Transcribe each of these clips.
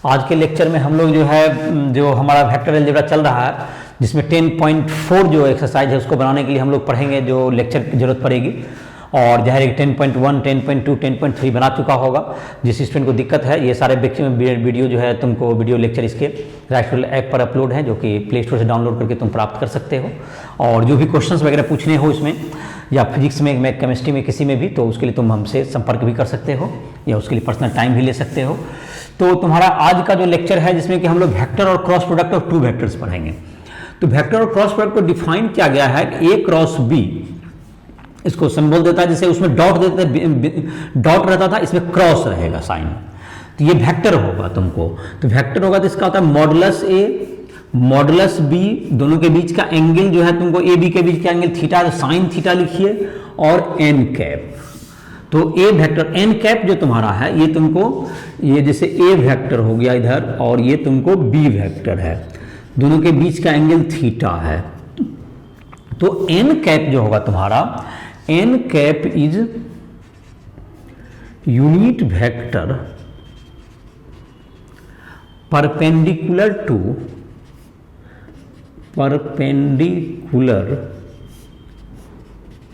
आज के लेक्चर में हम लोग जो है जो हमारा वेक्टर अलजेब्रा चल रहा है जिसमें 10.4 जो एक्सरसाइज है उसको बनाने के लिए हम लोग पढ़ेंगे, जो लेक्चर की जरूरत पड़ेगी। और जाहिर है 10.1, 10.2, 10.3 बना चुका होगा। जिस स्टूडेंट को दिक्कत है ये सारे वीडियो जो है तुमको वीडियो लेक्चर इसके राइटफुल ऐप पर अपलोड है, जो कि प्ले स्टोर से डाउनलोड करके तुम प्राप्त कर सकते हो। और जो भी क्वेश्चंस वगैरह पूछने हो इसमें या फिजिक्स में, केमिस्ट्री में, किसी में भी, तो उसके लिए तुम हमसे संपर्क भी कर सकते हो या उसके लिए पर्सनल टाइम भी ले सकते हो। तो तुम्हारा आज का जो लेक्चर है जिसमें कि हम लोग वेक्टर और cross product of two vectors पढ़ेंगे। तो वेक्टर और क्रॉस प्रोडक्ट को डिफाइन किया गया है कि ए क्रॉस बी, इसको सिंबल देता है, जैसे उसमें डॉट डॉट रहता था, इसमें क्रॉस रहेगा साइन, तो ये वेक्टर होगा तुमको। तो वेक्टर होगा तो इसका होता है मॉडुलस ए मॉडुलस बी, दोनों के बीच का एंगल जो है तुमको ए बी के बीच का एंगल थीटा, तो साइन थीटा लिखिए, और एन कैप। तो ए वेक्टर एन कैप जो तुम्हारा है ये तुमको, ये जैसे ए वेक्टर हो गया इधर और ये तुमको बी वेक्टर है, दोनों के बीच का एंगल थीटा है। तो एन कैप जो होगा तुम्हारा, n cap is unit vector perpendicular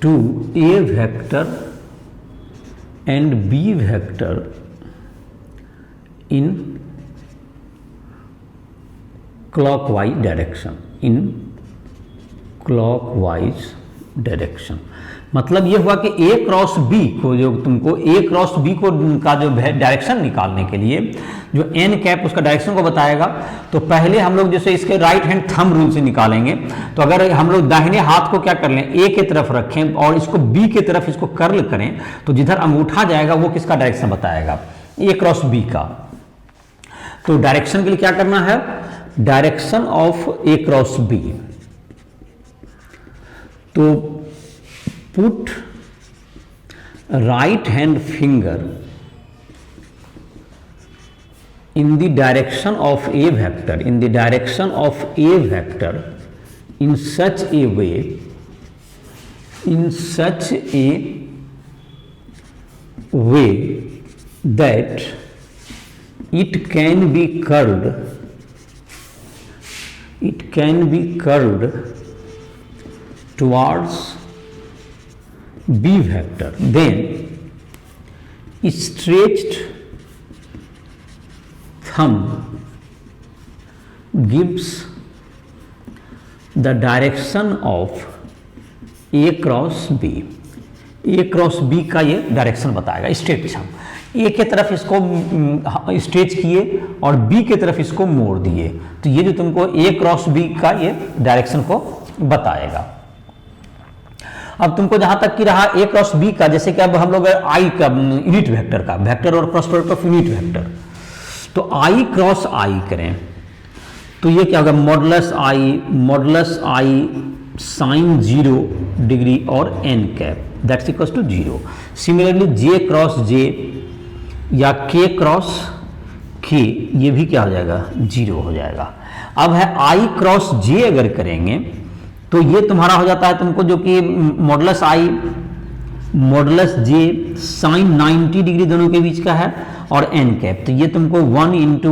to A vector and B vector in clockwise direction, मतलब ये हुआ कि A क्रॉस B को, जो तुमको A क्रॉस B को का जो डायरेक्शन निकालने के लिए जो एन कैप उसका डायरेक्शन को बताएगा, तो पहले हम लोग जैसे इसके राइट हैंड थंब रूल से निकालेंगे। तो अगर हम लोग दाहिने हाथ को क्या कर लें, ए की तरफ रखें और इसको बी की तरफ इसको कर्ल करें, तो जिधर अंगूठा जाएगा वो किसका डायरेक्शन बताएगा, ए क्रॉस बी का। तो डायरेक्शन के लिए क्या करना है, direction of A cross B, तो put right hand finger in the direction of a vector, in such a way that it can be curled towards B vector, then stretched thumb gives the direction of A cross B। A cross B का ये direction बताएगा। Stretch thumb, A के तरफ इसको stretch किए और B के तरफ इसको मोड़ दिए, तो ये जो तुमको A क्रॉस B का ये डायरेक्शन को बताएगा। अब तुमको जहां तक कि रहा A क्रॉस B का, जैसे कि अब हम लोग I का यूनिट वेक्टर का, वेक्टर और cross product of unit vector, तो I क्रॉस I करें तो ये क्या होगा, मॉडुलस I साइन 0 डिग्री और n cap that's equals to 0। Similarly J cross J या K क्रॉस K, ये भी क्या हो जाएगा, 0 हो जाएगा। अब है I क्रॉस J अगर करेंगे तो ये तुम्हारा हो जाता है तुमको, जो कि मॉडुलस J साइन 90 डिग्री दोनों के बीच का है और n कैप, तो ये तुमको 1 इंटू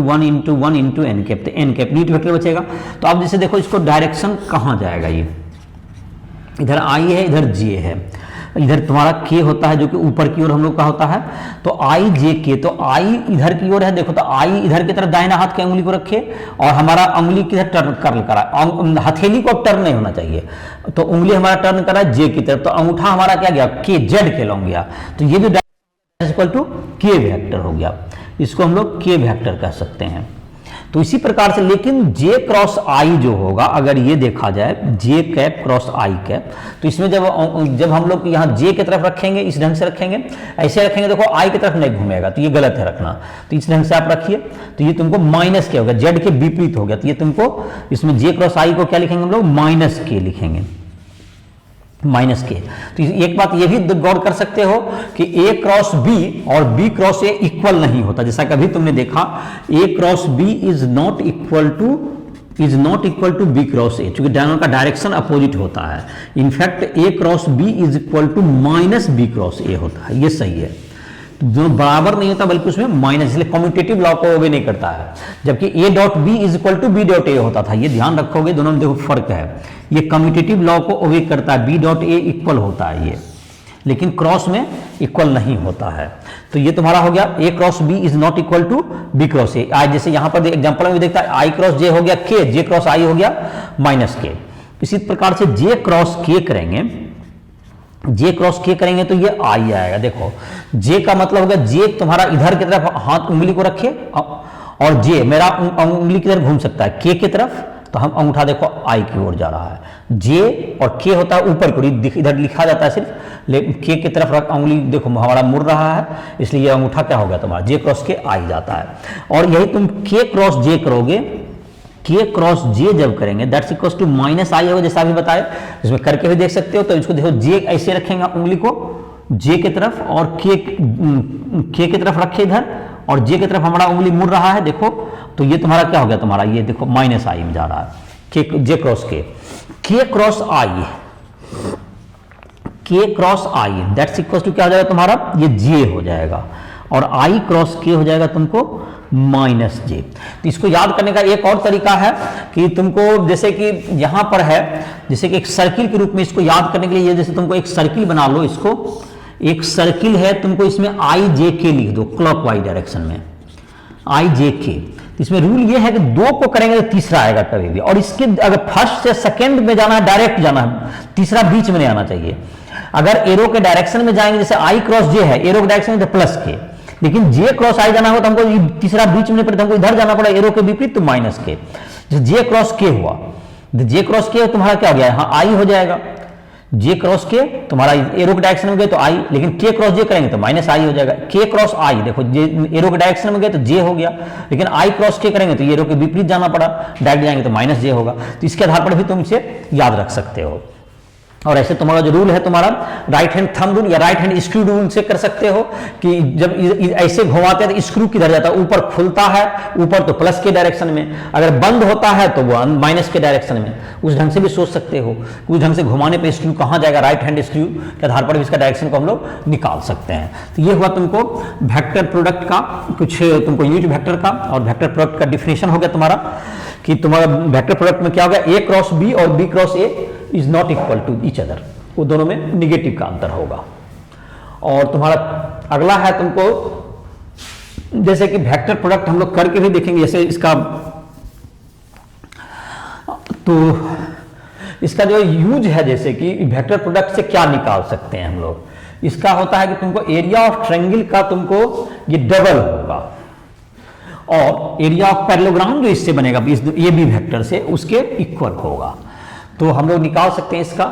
n कैप, तो n कैप नीट वेक्टर बचेगा। तो अब जैसे देखो इसको डायरेक्शन कहाँ जाएगा, ये इधर I है, इधर J है, इधर तुम्हारा K होता है जो कि ऊपर की ओर हम लोग का होता है, तो I J K, तो I इधर की ओर है, देखो तो I इधर की तरफ दाहिना हाथ की अंगुली को रखे और हमारा अंगुली किधर टर्न कर्ल करा, हथेली को अब टर्न नहीं होना चाहिए, तो उंगली हमारा टर्न करा J की तरफ, तो अंगूठा हमारा क्या गया, K Z के लॉन्ग गया, तो ये जो इक्वल टू K वेक्टर हो गया, इसको हम लोग K वेक्टर कह सकते हैं। तो इसी प्रकार से, लेकिन J क्रॉस I जो होगा, अगर ये देखा जाए J cap cross I cap, तो इसमें जब हम लोग यहाँ J की तरफ रखेंगे, इस ढंग से रखेंगे, ऐसे रखेंगे, देखो I की तरफ नहीं घूमेगा, तो ये गलत है रखना, तो इस ढंग से आप रखिए, तो ये तुमको माइनस क्या होगा, Z के विपरीत हो गया, तो ये तुमको इसमें J क्रॉस I को क्या लिखेंगे हम लोग, माइनस K लिखेंगे, माइनस के। तो एक बात ये भी गौर कर सकते हो कि A क्रॉस B और B क्रॉस A इक्वल नहीं होता, जैसा कभी तुमने देखा A cross B is not equal to B cross A, क्योंकि दोनों का डायरेक्शन अपोजिट होता है। In fact A cross B is equal to minus B cross A होता है, ये सही है। दोनों बराबर नहीं होता बल्कि उसमें माइनस, इसलिए कम्यूटेटिव लॉ को ओबे नहीं करता है। जबकि A dot B is equal to B dot A होता था, ये ध्यान रखोगे, दोनों में देखो फर्क है। ये कम्यूटेटिव लॉ को ओबे करता है, बी डॉट ए इक्वल होता है ये, लेकिन क्रॉस में इक्वल नहीं होता है। तो ये तुम्हारा हो गया ए cross b is not equal to b cross a. आज जैसे यहां पर एग्जांपल में देखता है आई क्रॉस जे हो गया के, जे क्रॉस आई हो गया माइनस के। इसी प्रकार से जे क्रॉस के करेंगे, जे क्रॉस के करेंगे तो ये आई आएगा। देखो जे का मतलब होगा जे तुम्हारा इधर की तरफ हाथ उंगली को रखे और जे मेरा उंगली की तरफ घूम सकता है के तरफ, तो हम अंगूठा देखो आई की ओर जा रहा है। जे और के होता है ऊपर की, इधर लिखा जाता है सिर्फ, लेकिन के की तरफ रख उंगली देखो हमारा मुड़ रहा है, इसलिए ये अंगूठा क्या होगा तुम्हारा जे क्रॉस के आई जाता है। और यही तुम के क्रॉस जे करोगे, के क्रॉस जे जब करेंगे दैट्स इक्वल्स टू माइनस आई होगा, जैसा अभी बताया, इसमें करके भी देख सकते हो। तो इसको देखो जे ऐसे रखेंगे उंगली को जे की तरफ और के की तरफ रखे इधर, और जे की तरफ हमारा उंगली मुड़ रहा है देखो, तो ये तुम्हारा क्या हो गया तुम्हारा, ये देखो माइनस आई में जा रहा है के जे क्रॉस के cross I, K cross I that's equals to क्या हो जाएगा तुम्हारा, ये जे हो जाएगा, और आई क्रॉस के हो जाएगा तुमको माइनस जे। तो इसको याद करने का एक और तरीका है कि तुमको जैसे कि यहां पर है, जैसे कि एक सर्किल के रूप में इसको याद करने के लिए, जैसे तुमको एक सर्किल बना लो, इसको एक सर्किल है, तुमको इसमें आई जे के लिख दो क्लॉकवाइज डायरेक्शन में, आई जे के। इसमें रूल ये है कि दो को करेंगे तो तीसरा आएगा कभी भी, और इसके अगर फर्स्ट से सेकंड में जाना है डायरेक्ट जाना है, तीसरा बीच में नहीं आना चाहिए। अगर एरो के डायरेक्शन में जाएंगे, जैसे आई क्रॉस जे है एरो के डायरेक्शन में तो प्लस के, लेकिन जे क्रॉस आई जाना हो तो हमको तीसरा बीच में नहीं पड़े, हमको इधर जाना पड़ा एरो के विपरीत तो माइनस के। जैसे जे क्रॉस के हुआ, जे क्रॉस के तुम्हारा क्या हो गया, यहाँ आई हो जाएगा, जे क्रॉस के तुम्हारा एरो के डायरेक्शन में गए तो आई, लेकिन के क्रॉस जे करेंगे तो माइनस आई हो जाएगा। के क्रॉस आई देखो जे एरो के डायरेक्शन में गए तो जे हो गया, लेकिन आई क्रॉस के करेंगे तो एरो के विपरीत जाना पड़ा, डायरेक्ट जाएंगे तो माइनस जे होगा। तो इसके आधार पर भी तुम इसे याद रख सकते हो। और ऐसे तुम्हारा जो रूल है तुम्हारा राइट हैंड थंब रूल या राइट हैंड स्क्रू रूल से कर सकते हो कि जब ऐसे घुमाते हैं तो स्क्रू किधर जाता है, ऊपर खुलता है ऊपर तो प्लस के डायरेक्शन में, अगर बंद होता है तो वो माइनस के डायरेक्शन में। उस ढंग से भी सोच सकते हो, उस ढंग से घुमाने पे स्क्रू कहाँ जाएगा, राइट हैंड स्क्रू के आधार पर भी इसका डायरेक्शन को हम लोग निकाल सकते हैं। तो ये हुआ तुमको वेक्टर प्रोडक्ट का कुछ, तुमको यूज वेक्टर का और वेक्टर प्रोडक्ट का डिफिनेशन हो गया तुम्हारा कि तुम्हारा वेक्टर प्रोडक्ट में क्या हो गया, ए क्रॉस बी और B cross A is not equal to each other, वो दोनों में निगेटिव का अंतर होगा। और तुम्हारा अगला है तुमको जैसे कि वेक्टर प्रोडक्ट हम लोग करके भी देखेंगे, जैसे इसका तो इसका जो यूज है, जैसे कि वेक्टर प्रोडक्ट से क्या निकाल सकते हैं हम लोग, इसका होता है कि तुमको एरिया ऑफ ट्रायंगल का तुमको ये डबल होगा, और एरिया ऑफ पैरेललोग्राम जो इससे बनेगा ये भी वेक्टर से उसके इक्वल होगा। तो हम लोग निकाल सकते हैं इसका।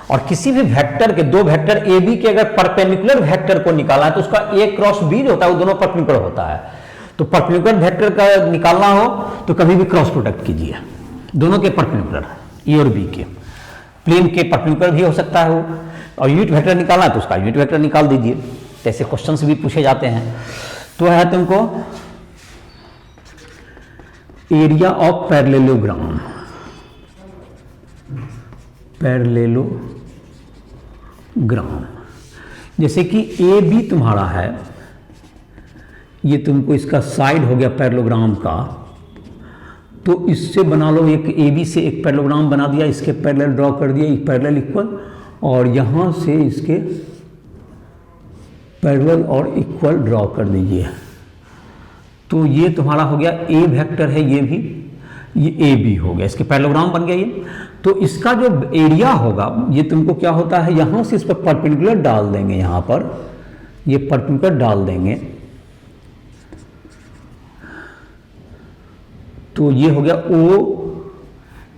और किसी भी वेक्टर के, दो वेक्टर ए बी के अगर परपेंडिकुलर वेक्टर को निकालना है तो उसका ए क्रॉस बी जो होता है वो दोनों परपेंडिकुलर होता है। तो परपेंडिकुलर वेक्टर का निकालना हो तो कभी भी क्रॉस प्रोडक्ट कीजिए, दोनों के परपेंडिकुलर ए और बी के, प्लेन के परपेंडिकुलर भी हो सकता है वो, और यूनिट वेक्टर निकालना है तो उसका यूनिट वेक्टर निकाल दीजिए। ऐसे क्वेश्चंस भी पूछे जाते हैं। तो है तुमको एरिया ऑफ पैरेललोग्राम, पैरेललोग्राम जैसे कि ए बी तुम्हारा है, ये तुमको इसका साइड हो गया पैरेललोग्राम का, तो इससे बना लो एक ए बी से एक पैरेललोग्राम बना दिया, इसके पैरेलल ड्रॉ कर दिया, पैरेलल इक्वल, और यहां से इसके पैरेलल और इक्वल ड्रॉ कर दीजिए। तो ये तुम्हारा हो गया ए वेक्टर है, ये भी ये ए बी हो गया, इसके पैरेललोग्राम बन गया ये। तो इसका जो एरिया होगा ये तुमको क्या होता है, यहां से इस पर परपेंडिकुलर डाल देंगे, यहां पर ये परपेंडिकुलर डाल देंगे, तो ये हो गया ओ,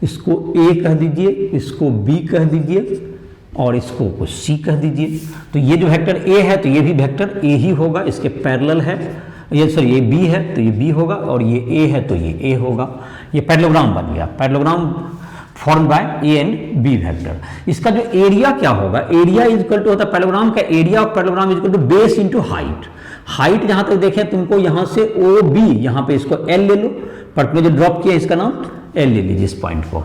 इसको ए कह दीजिए, इसको बी कह दीजिए, और इसको कुछ सी कह दीजिए। तो ये जो वेक्टर ए है तो ये भी वेक्टर ए ही होगा, इसके पैरेलल है, ये सॉरी ये बी है तो ये बी होगा, और ये ए है तो ये ए होगा। ये पैरेललोग्राम बन गया, parallelogram form by A and B vector. इसका जो एरिया क्या होगा, एरिया इज इक्वल टू होता है पैरेललोग्राम का area of parallelogram is equal to base into height. Height जहां तक देखें तुमको यहां से ओ बी, यहां पे इसको एल ले लो, पर्टिकुलर जो ड्रॉप किया इसका नाम एल ले लीजिए इस पॉइंट को।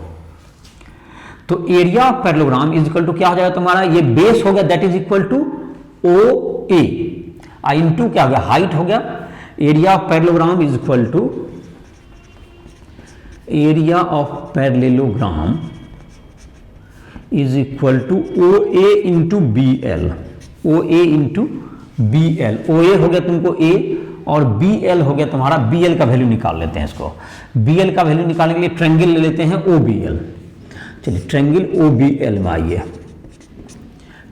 तो area of parallelogram is equal to क्या हो जाएगा तुम्हारा, ये बेस हो गया that is equal to O A, into क्या हो गया हाइट हो गया, area of parallelogram is equal to area of parallelogram is equal to O A into B L, O A into B L, O A हो गया तुमको ए और B L हो गया तुम्हारा, बी एल का वैल्यू निकाल लेते हैं इसको, बी एल का वैल्यू निकालने के लिए ट्रायंगल ले लेते हैं ओ बी एल। चलिए ट्रायंगल ओ बी एल में आइए,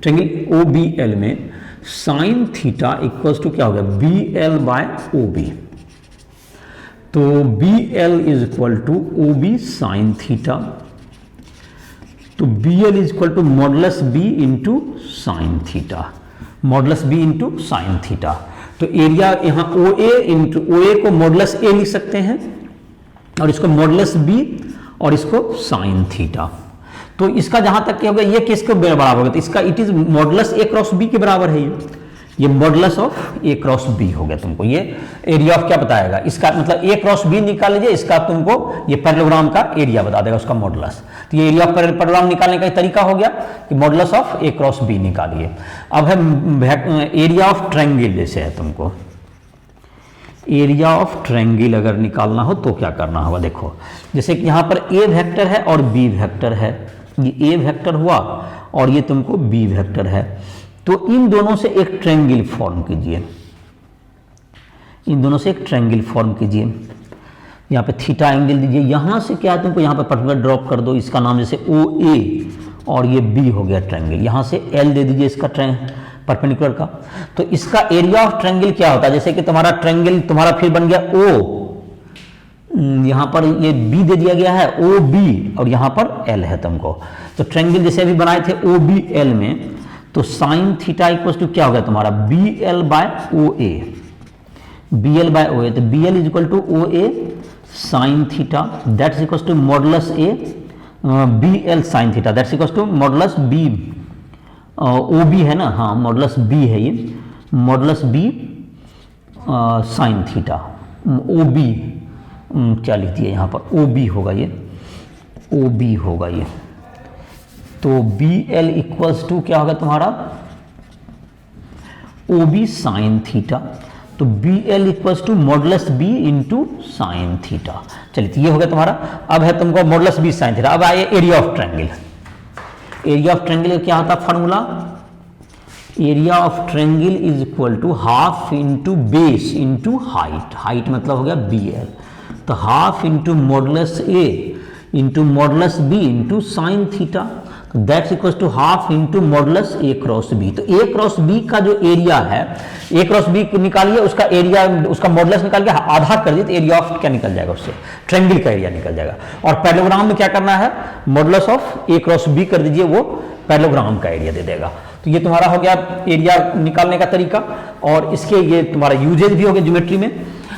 ट्रायंगल ओ बी एल में साइन थीटा इक्वल्स टू क्या हो गया B L by O B, तो B L is equal to O B sine theta, तो B L is equal to modulus B into sine theta, modulus B into sine theta. तो area यहां O A into O ए को modulus ए लिख सकते हैं और इसको मॉडुलस बी और इसको साइन थीटा। तो इसका जहां तक क्या होगा ये किसके बराबर होगा, तो इसका it is modulus A cross B के बराबर है, ये modulus of A cross B हो गया। तुमको ये एरिया ऑफ क्या बताएगा, इसका मतलब ए क्रॉस बी निकाल लीजिए, इसका तुमको ये पैरेललोग्राम का एरिया बता देगा उसका मॉडुलस। तो ये एरिया ऑफ पैरेललोग्राम निकालने का तरीका हो गया कि modulus of A cross B निकालिए। अब है एरिया ऑफ ट्रायंगल, जैसे है तुमको एरिया ऑफ ट्रायंगल अगर निकालना हो तो क्या करना होगा, देखो जैसे कि यहाँ पर ए वेक्टर है और बी वेक्टर है, ये ए वेक्टर हुआ और ये तुमको बी वेक्टर है, तो इन दोनों से एक ट्रायंगल फॉर्म कीजिए, इन दोनों से एक ट्रायंगल फॉर्म कीजिए। यहाँ पे थीटा एंगल दीजिए, यहाँ से क्या है तुमको यहाँ पे पर्टिकुलर ड्रॉप कर दो, इसका नाम जैसे ओ ए और ये बी हो गया ट्रायंगल, यहाँ से एल दे दीजिए इसका परपेंडिकुलर का। तो इसका एरिया ऑफ ट्रायंगल क्या होता है, जैसे कि तुम्हारा ट्रायंगल तुम्हारा फिर बन गया ओ, यहाँ पर ये बी दे दिया गया है ओ बी और यहाँ पर एल है तुमको। तो ट्रायंगल जैसे अभी बनाए थे ओ बी एल में, तो साइन थीटा इक्वल टू क्या हो गया तुम्हारा B L by O A, B L by O A, तो B L is equal to O A sine theta that is equal to modulus a B L sine theta that is equal to modulus b O B है ना, हाँ modulus b है ये, modulus b sine theta, O B क्या लिख दिया यहाँ पर ओ बी होगा, ये ओ बी होगा ये। तो बी एल इक्वल्स टू क्या होगा तुम्हारा ओ बी साइन थीटा, तो B L equals to modulus B into sine theta. चलिए तो ये हो गया तुम्हारा। अब है तुमको मॉडुलस बी साइन थीटा। अब आइए area of triangle, area of triangle क्या होता है formula, area of triangle is equal to half into base into height, height मतलब हो गया बी एल, तो half into modulus a into modulus B into sine theta, तो that's equal to half into modulus A cross B. तो ए cross B का जो area है, ए cross B निकालिए, उसका एरिया उसका मॉडुलस निकाल के आधा कर दिए तो एरिया ऑफ क्या निकल जाएगा, उससे ट्रायंगल का एरिया निकल जाएगा। और पैरेललोग्राम में क्या करना है, modulus of A cross B कर दीजिए, वो पैरेललोग्राम का एरिया दे देगा। तो ये तुम्हारा हो गया एरिया निकालने का तरीका, और इसके ये तुम्हारा यूजेज भी हो गया ज्योमेट्री में।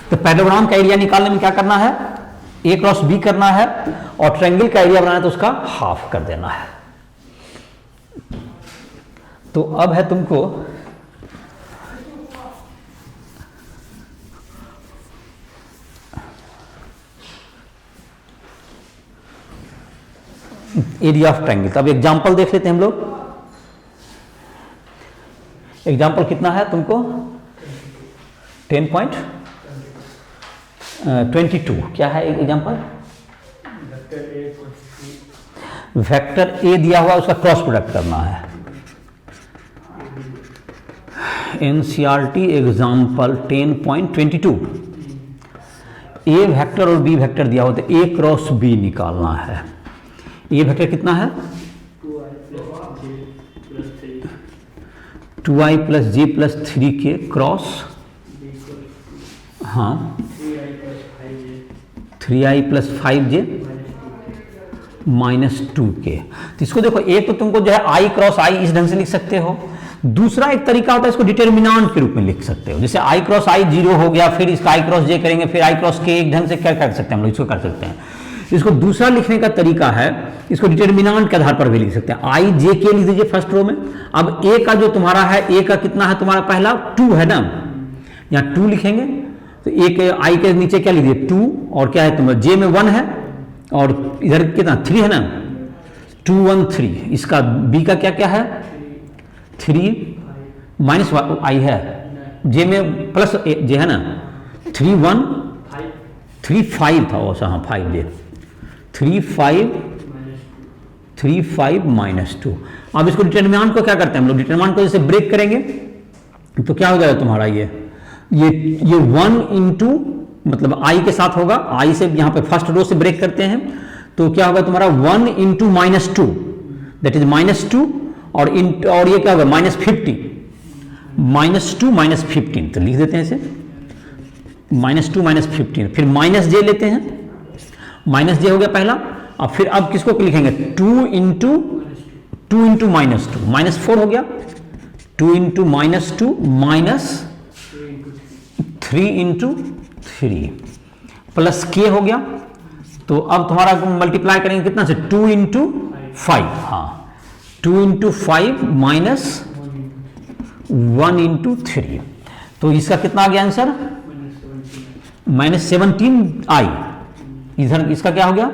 तो पैरेललोग्राम का एरिया निकालने में क्या करना है, ए क्रॉस बी करना है, और ट्रायंगल का एरिया बनाना है तो उसका हाफ कर देना है। तो अब है तुमको एरिया ऑफ ट्रायंगल। तो अब एग्जांपल देख लेते हैं हम लोग। एग्जांपल कितना है तुमको 10.22 क्या है एग्जांपल, वेक्टर ए दिया हुआ उसका क्रॉस प्रोडक्ट करना है। एनसीईआरटी एग्जाम्पल 10.22, ए वेक्टर और बी वेक्टर दिया हुआ, तो ए क्रॉस बी निकालना है। ए वेक्टर कितना है 2i प्लस जे प्लस 3 के क्रॉस, हाँ 3i plus 5j minus 2k। तो इसको देखो, एक तो तुमको जो है i क्रॉस i इस ढंग से लिख सकते हो, दूसरा एक तरीका होता है इसको डिटर्मिनेंट के रूप में लिख सकते हो, जैसे i क्रॉस i 0 हो गया, फिर इसका i क्रॉस j करेंगे, फिर i क्रॉस k, एक ढंग से क्या कर सकते हैं हम लोग, इसको कर सकते हैं। इसको दूसरा लिखने का तरीका है, इसको डिटर्मिनेंट के आधार पर भी लिख सकते हैं, i j k लिख दीजिए फर्स्ट रो में। अब a का जो तुम्हारा है, a का कितना है तुम्हारा पहला 2 है ना, यहाँ 2 लिखेंगे, तो a के i के नीचे क्या लिख दिए 2, और क्या है तुम्हारा j में 1 है, और इधर कितना 3 है ना, 213, इसका बी का क्या क्या है 3 माइनस आई है, जे में प्लस जे है ना 3 5 था वो, हाँ 5 जे 3 5 माइनस 2। अब इसको डिटरमिनेंट को क्या करते हैं हम लोग, डिटरमिनेंट को जैसे ब्रेक करेंगे तो क्या हो जाएगा तुम्हारा ये 1 इंटू मतलब आई के साथ होगा, आई से यहाँ पे फर्स्ट रो से ब्रेक करते हैं तो क्या होगा तुम्हारा 1 इंटू माइनस 2 दैट इज -2 और ये क्या होगा -50 -2 -15 तो लिख देते हैं इसे -2 -15, फिर माइनस जे लेते हैं, माइनस जे हो गया पहला। अब फिर अब किसको लिखेंगे 2 इंटू -2 -4 हो गया, 2 इंटू -2 -3 इंटू 3 प्लस के हो गया। तो अब तुम्हारा मल्टीप्लाई करेंगे कितना से 2 इंटू 5, हाँ 2 इंटू 5 माइनस 1 इंटू 3, तो इसका कितना आ गया आंसर -17 आई। इधर इसका क्या हो गया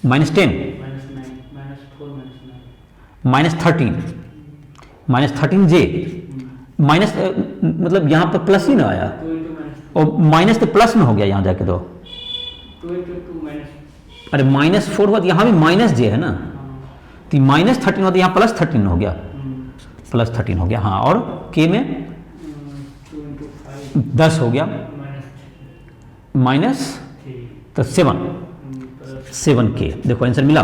-10 -13 जे माइनस मतलब यहाँ पर प्लस ही ना आया और माइनस तो प्लस में हो गया यहाँ जाके तो अरे -4 हुआ तो यहाँ भी माइनस जे है ना, तो -13 हुआ तो यहाँ +13 हो गया, +13 हो गया हाँ। और के में 10 हो गया माइनस तो 7 के, देखो आंसर मिला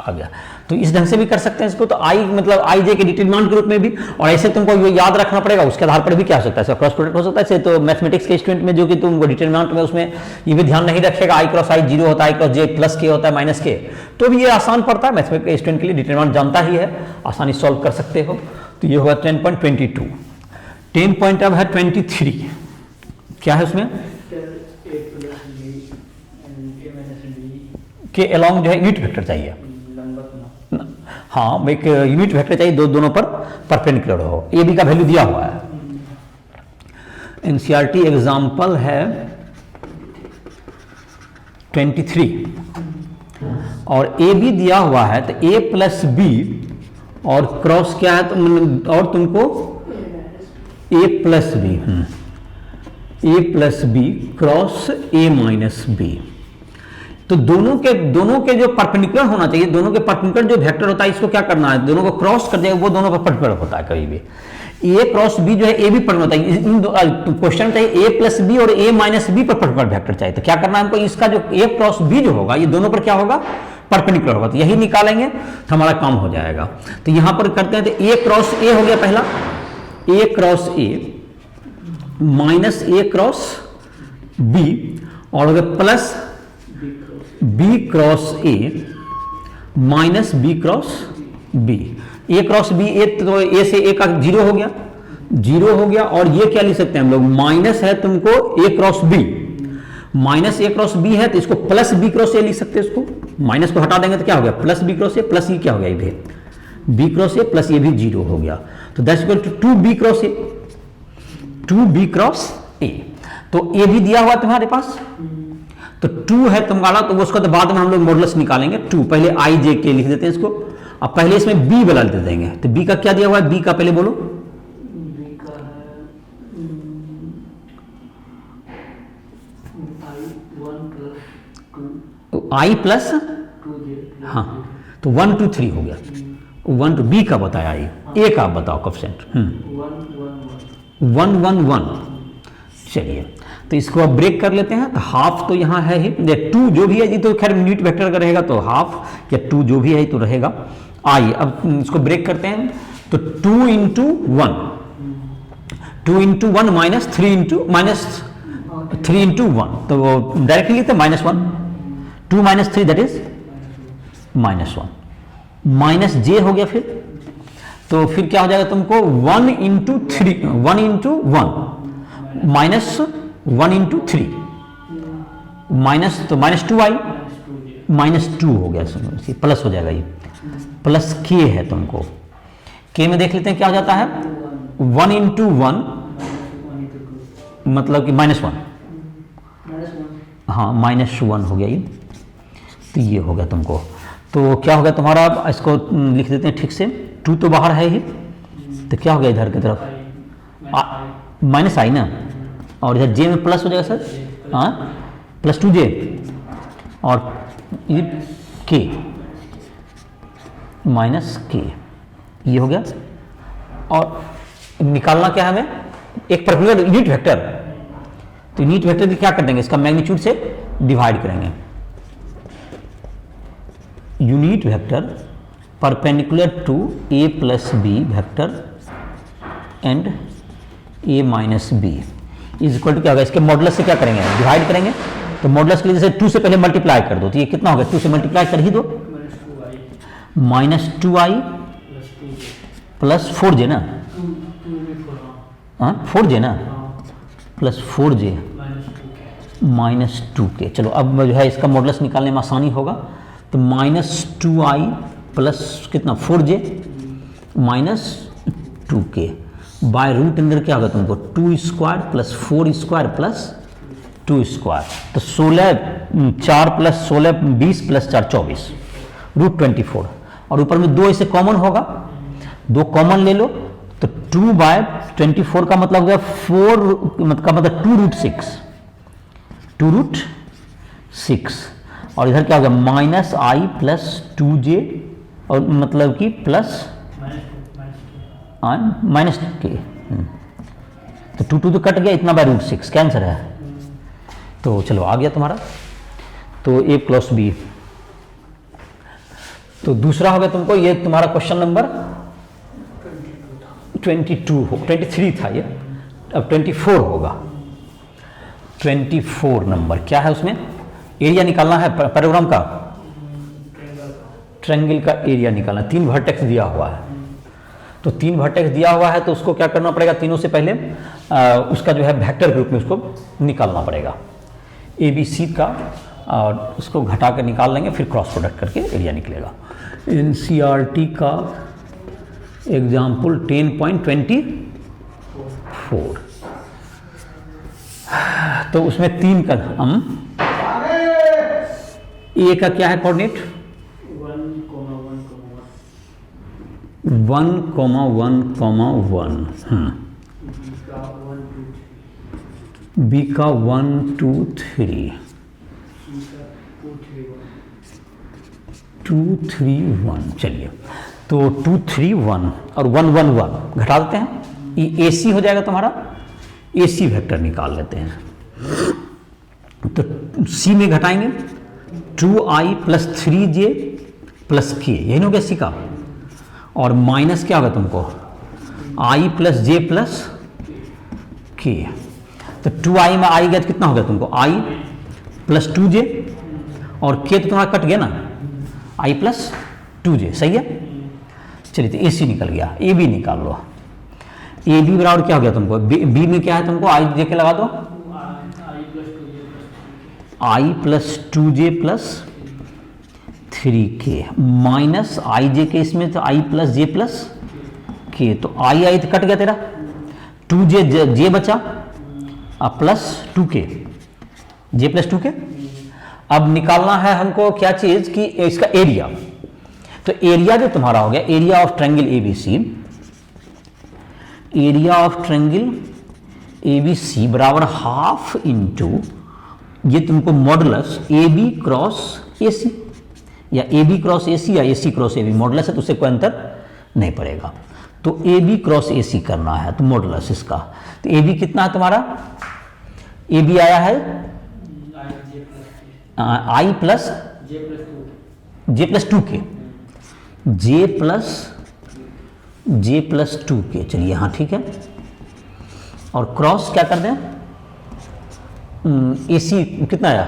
आ गया। तो इस ढंग से भी कर सकते हैं इसको, तो आई मतलब आई जे के डिटरमिनेंट के रूप में भी, और ऐसे तुमको याद रखना पड़ेगा उसके आधार पर भी क्या हो सकता है क्रॉस प्रोडक्ट हो सकता है। तो मैथमेटिक्स के स्टूडेंट में जो कि तुम डिटरमिनेंट में उसमें ये भी ध्यान नहीं रखेगा आई क्रॉस आई 0 होता है, आई क्रॉस जे प्लस के होता है माइनस के, तो भी ये आसान पड़ता है मैथमेटिक्स के स्टूडेंट के लिए, डिटरमिनेंट जानता ही है, आसानी सॉल्व कर सकते हो। तो ये होगा 10.22। 10 पॉइंट अब है 23, क्या है उसमें के अलोंग जो है यूनिट वेक्टर चाहिए, हाँ एक यूनिट वेक्टर चाहिए दोनों पर परपेंडिकुलर हो, ए बी का वैल्यू दिया हुआ है। एनसीईआरटी एग्जाम्पल है 23 और ए बी दिया हुआ है, तो ए प्लस बी और क्रॉस क्या है तो और तुमको a plus B cross a minus b, तो दोनों के जो परपेंडिकुलर होना चाहिए, दोनों के परपेंडिकुलर जो वेक्टर होता है इसको क्या करना है, दोनों को क्रॉस कर देगा वो दोनों पर परपेंडिकुलर होता है। कभी भी ए क्रॉस बी जो है ए भी परपेंडिकुलर होता है, इन क्वेश्चन चाहिए ए प्लस बी और ए माइनस बी पर परपेंडिकुलर वेक्टर चाहिए, तो क्या करना है हमको, इसका जो ए क्रॉस बी जो होगा ये दोनों पर क्या होगा परपेंडिकुलर होगा, तो यही निकालेंगे तो हमारा काम हो जाएगा। तो यहां पर करते हैं, तो ए क्रॉस ए हो गया पहला, a cross a minus a cross B और हो गया plus B cross a minus b cross b, a cross b a तो ए से ए का 0 हो गया और ये क्या लिख सकते हैं हम लोग माइनस है तुमको ए cross B, minus a cross B है तो इसको प्लस बी क्रॉस ए लिख सकते हैं, इसको माइनस को हटा देंगे तो क्या हो गया plus B cross A, plus ये क्या हो गया ये बी क्रॉस ए प्लस ये भी 0 हो गया, तो that's equal to 2b cross A, 2b cross A. तो ए भी दिया हुआ तुम्हारे पास, तो 2 है तुम्हारा, तो उसको तो बाद में हम लोग मॉडुलस निकालेंगे, 2 पहले आई जे के लिख देते हैं इसको, अब पहले इसमें बी वाला दे देंगे, तो बी का क्या दिया हुआ है, बी का पहले बोलो, बी का है आई प्लस हाँ, तो 1 2 3 हो गया, 1 2 बी का बताया आई, ए का बताओ कोफिशिएंट 1 1 1। चलिए तो इसको अब ब्रेक कर लेते हैं, तो हाफ तो यहाँ है ही, 2 जो भी है ये तो खैर यूनिट वेक्टर का रहेगा, तो हाफ या 2 जो भी है तो रहेगा आई। अब इसको ब्रेक करते हैं, तो 2 इंटू 1, 2 इंटू 1 माइनस 3 इंटू 1, तो डायरेक्टली लिखते -1, 2 माइनस 3 दैट इज -1, माइनस जे हो गया, फिर तो फिर क्या हो जाएगा तुमको 1 into 3, 1 into 1 minus 1 into 3 minus, तो -2 आई, -2 हो गया, प्लस हो जाएगा, ये प्लस के है तुमको, के में देख लेते हैं क्या हो जाता है 1 इंटू 1 मतलब कि -1, हाँ -1 हो गया ये, तो ये हो गया तुमको। तो क्या हो गया तुम्हारा, इसको लिख देते हैं ठीक से, 2 तो बाहर है ही, तो क्या हो गया इधर की तरफ -i ना, और इधर जे में प्लस हो जाएगा सर, हाँ +2j और ये k -k, ये हो गया। और निकालना क्या है हमें, एक पर्टिकुलर यूनिट वेक्टर, तो यूनिट वेक्टर की क्या कर देंगे, इसका मैग्नीट्यूड से डिवाइड करेंगे। Unit vector perpendicular to a plus B vector and a minus B is equal to क्या होगा, इसके मॉडुलस से क्या करेंगे, डिवाइड करेंगे। तो मॉडुलस के लिए जैसे 2 से पहले मल्टीप्लाई कर दो, तो ये कितना होगा, 2 से मल्टीप्लाई कर ही दो, -2i प्लस 4j ना, हाँ 4j ना, प्लस 4j -2k। चलो अब जो है इसका मॉडुलस निकालने में आसानी होगा, तो -2i प्लस कितना 4j -2k बाय रूट अंदर क्या होगा तुमको, 2² प्लस 4² प्लस 2², तो 16 4 प्लस 16 20 प्लस 4 24 √24, और ऊपर में 2 इसे कॉमन होगा, 2 कॉमन ले लो, तो 2/24 का मतलब हो गया 4 का मतलब 2√6 और इधर क्या होगा -i प्लस 2j और मतलब कि प्लस -k, तो 2 तो कट गया, इतना √6 कैंसर है। तो चलो आ गया तुम्हारा, तो a प्लस b। तो दूसरा होगा तुमको, ये तुम्हारा क्वेश्चन नंबर 23 था ये, अब 24 होगा। 24 नंबर क्या है, उसमें एरिया निकालना है पैराग्राम का, ट्रायंगल का एरिया निकालना, 3 वर्टेक्स दिया हुआ है, तो 3 वर्टेक्स दिया हुआ है, तो उसको क्या करना पड़ेगा, तीनों से पहले उसका जो है वेक्टर के रूप में उसको निकालना पड़ेगा ABC का, और उसको घटा कर निकाल लेंगे, फिर क्रॉस प्रोडक्ट करके एरिया निकलेगा। NCERT का एग्जाम्पल 10.24, तो उसमें 3 का हम ए का क्या है कोऑर्डिनेट 1,1,1,1, बी का 1 2 3 2 3 1, चलिए तो 2 3 1 और 1 1 1 घटा देते हैं, ये AC हो जाएगा तुम्हारा, AC वेक्टर निकाल लेते हैं। तो C में घटाएंगे 2i plus 3j plus k, यही ना हो गया C का, और माइनस क्या होगा तुमको i plus j plus k, तो 2i में i गया तो कितना हो गया तुमको i प्लस 2j और k तो तुम्हारा कट गया ना, i प्लस 2j, सही है। चलिए तो AC निकल गया, AB निकाल लो, AB बराबर क्या हो गया तुमको, B में क्या है तुमको i j के लगा दो, i plus 2j plus 3k minus i j के इसमें तो i plus j plus k, तो i तो कट गया तेरा, 2j j बचा plus 2k, j plus 2k। अब निकालना है हमको क्या चीज कि इसका एरिया, तो एरिया जो तुम्हारा हो गया area of triangle ABC, area of triangle ABC बराबर हाफ इंटू ये तुमको मॉडुलस AB क्रॉस AC, या AB क्रॉस AC या AC क्रॉस AB, मॉडुलस है तो उससे कोई अंतर नहीं पड़ेगा, तो AB क्रॉस AC करना है, तो मॉडुलस इसका, तो AB कितना है तुम्हारा, AB आया है i plus j plus 2k, j plus 2k, चलिए हाँ ठीक है, और क्रॉस क्या कर दें, AC कितना आया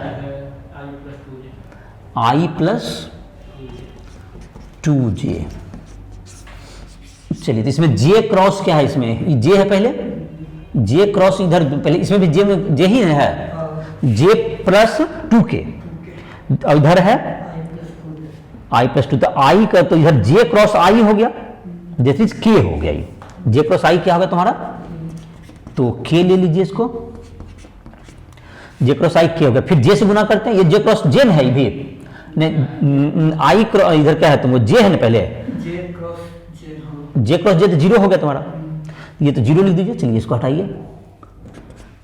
i प्लस 2j, चलिए तो इसमें j क्रॉस क्या है, इसमें j है पहले, j क्रॉस इधर पहले, इसमें भी j ही है, j प्लस 2k, इधर है i प्लस 2, तो i का तो इधर j क्रॉस i हो गया, जैसे k हो गया, j क्रॉस i क्या होगा तुम्हारा, तो k ले लीजिए इसको, जे क्रॉस आई के हो गया, फिर जे से गुना करते हैं, ये जे क्रॉस जे है भी नहीं, आई इधर क्या है तुमको जे है ना पहले, जे क्रॉस जे, हाँ जे क्रॉस जे तो जीरो हो गया तुम्हारा, ये तो जीरो लिख दीजिए, चलिए इसको हटाइए,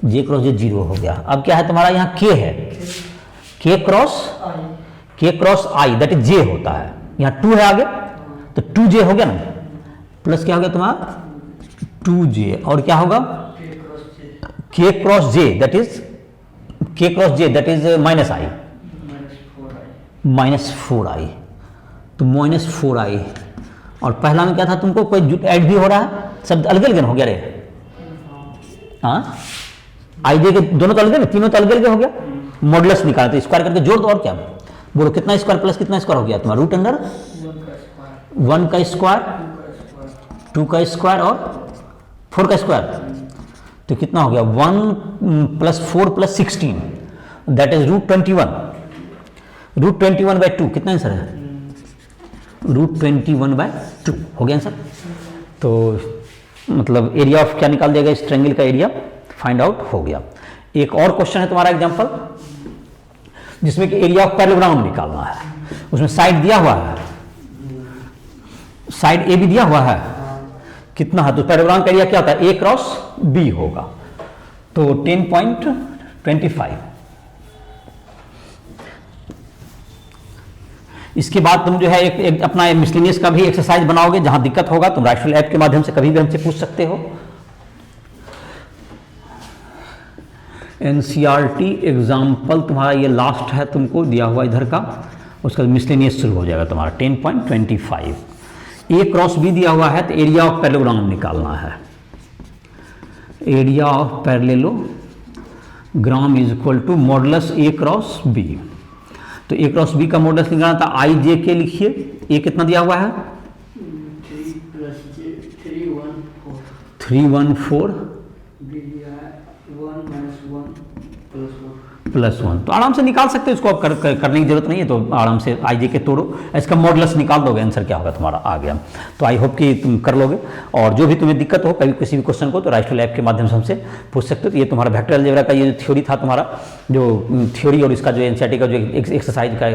जे क्रॉस जे जीरो हो गया। अब क्या है तुम्हारा यहाँ के है, के क्रॉस आई दैट इज जे होता है, यहाँ टू है आगे तो टू जे हो गया ना, प्लस क्या हो गया तुम्हारा टू जे, और क्या होगा के cross J that is minus I, -4i, तो -4i, और पहला में क्या था तुमको कोई ऐड भी हो रहा है, शब्द अलग अलग हो गया रे, हाँ आई जे के दोनों तो अलग अलग, तीनों तो अलग अलग हो गया, मॉडुलस निकाला तो स्क्वायर करके जोड़ दो, और क्या बोलो कितना स्क्वायर प्लस कितना स्क्वायर हो गया तुम्हारा, रूट अंडर 1 का स्क्वायर, 2 का स्क्वायर और 4 का स्क्वायर, तो कितना हो गया 1 + 4 + 16 दैट इज √21, √21/2 कितना आंसर है, √21/2 हो गया आंसर। तो मतलब एरिया ऑफ क्या निकाल दिया गया, इस ट्रायंगल का एरिया फाइंड आउट हो गया। एक और क्वेश्चन है तुम्हारा एग्जांपल, जिसमें कि एरिया ऑफ पैरेललोग्राम निकालना है, उसमें साइड दिया हुआ है, साइड ए भी दिया हुआ है, कितना है, तो पैरेललोग्राम का एरिया क्या होता है, ए क्रॉस बी होगा, तो 10.25। इसके बाद तुम जो है एक अपना मिसलेनियस का भी एक्सरसाइज बनाओगे, जहां दिक्कत होगा तुम राइफल ऐप के माध्यम से कभी भी हमसे पूछ सकते हो। एनसीईआरटी एग्जाम्पल तुम्हारा ये लास्ट है, तुमको दिया हुआ इधर का, उसका मिसलेनियस शुरू हो जाएगा तुम्हारा 10.25। ए क्रॉस बी दिया हुआ है, तो एरिया ऑफ पैरेललोग्राम निकालना है, area of parallelogram is equal to modulus A cross B, तो ए क्रॉस बी का मॉडुलस निकालना था, आई जे के लिखिए, ए कितना दिया हुआ है 314 +1, तो आराम से निकाल सकते हो इसको, अब करने की जरूरत नहीं है, तो आराम से आई जे के तोड़ो, इसका मॉडुलस निकाल दोगे, आंसर क्या होगा तुम्हारा आ गया। तो आई होप कि तुम कर लोगे, और जो भी तुम्हें दिक्कत हो कभी किसी भी क्वेश्चन को, तो राइफल ऐप के माध्यम से हमसे पूछ सकते हो। तो ये तुम्हारा वेक्टर अलजेब्रा का ये जो थ्योरी था तुम्हारा, जो थ्योरी और इसका जो एनसीईआरटी का जो एक्सरसाइज का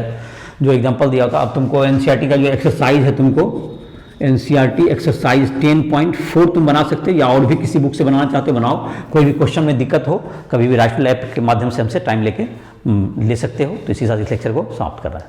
जो एग्जाम्पल दिया था, अब तुमको एनसीईआरटी का जो एक्सरसाइज है, तुमको एनसीईआरटी एक्सरसाइज 10.4 तुम बना सकते हो, या और भी किसी बुक से बनाना चाहते हो बनाओ, कोई भी क्वेश्चन में दिक्कत हो कभी भी राइफल ऐप के माध्यम से हमसे टाइम लेके ले सकते हो। तो इसी साथ इस लेक्चर को समाप्त कर रहा है।